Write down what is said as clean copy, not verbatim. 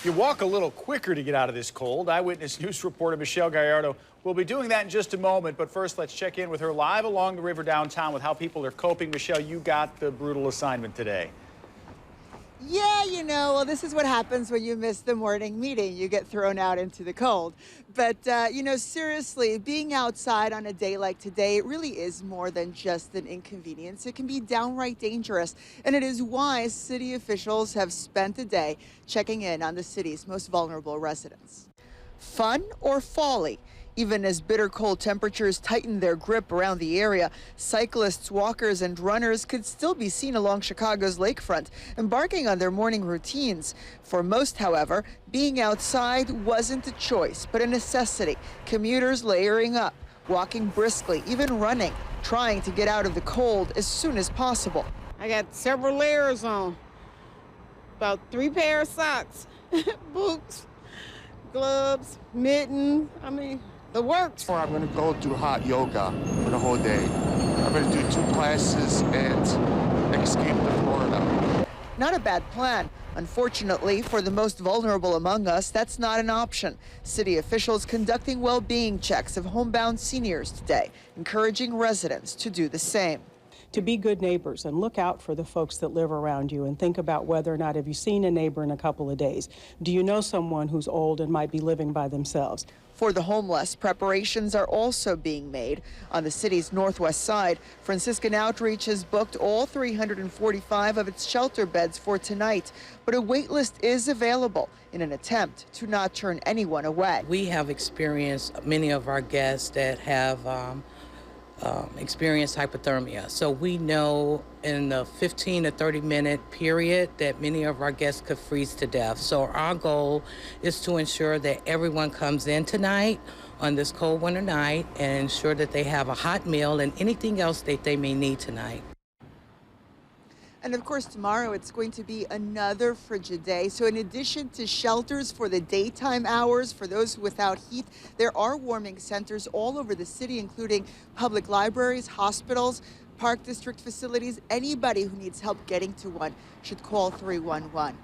You walk a little quicker to get out of this cold. Eyewitness News reporter Michelle Gallardo will be doing that in just a moment. But first, let's check in with her live along the river downtown with how people are coping. Michelle, you got the brutal assignment today. Yeah, well, this is what happens when you miss the morning meeting. You get thrown out into the cold. But, seriously, being outside on a day like today, it really is more than just an inconvenience. It can be downright dangerous. And it is why city officials have spent the day checking in on the city's most vulnerable residents. Fun or folly? Even as bitter cold temperatures tighten their grip around the area, cyclists, walkers, and runners could still be seen along Chicago's lakefront, embarking on their morning routines. For most, however, being outside wasn't a choice, but a necessity. Commuters layering up, walking briskly, even running, trying to get out of the cold as soon as possible. I got several layers on, about 3 pairs of socks, boots, gloves, mittens, the works. I'm going to go do hot yoga for the whole day. I'm going to do 2 classes and escape to Florida. Not a bad plan. Unfortunately, for the most vulnerable among us, that's not an option. City officials conducting well-being checks of homebound seniors today, encouraging residents to do the same. To be good neighbors and look out for the folks that live around you and think about whether or not have you seen a neighbor in a couple of days. Do you know someone who's old and might be living by themselves? For the homeless, preparations are also being made. On the city's northwest side, Franciscan Outreach has booked all 345 of its shelter beds for tonight, but a wait list is available in an attempt to not turn anyone away. We have experienced many of our guests that have experienced hypothermia. So we know in the 15 to 30 minute period that many of our guests could freeze to death. So our goal is to ensure that everyone comes in tonight on this cold winter night and ensure that they have a hot meal and anything else that they may need tonight. And of course, tomorrow it's going to be another frigid day. So in addition to shelters for the daytime hours, for those without heat, there are warming centers all over the city, including public libraries, hospitals, park district facilities. Anybody who needs help getting to one should call 311.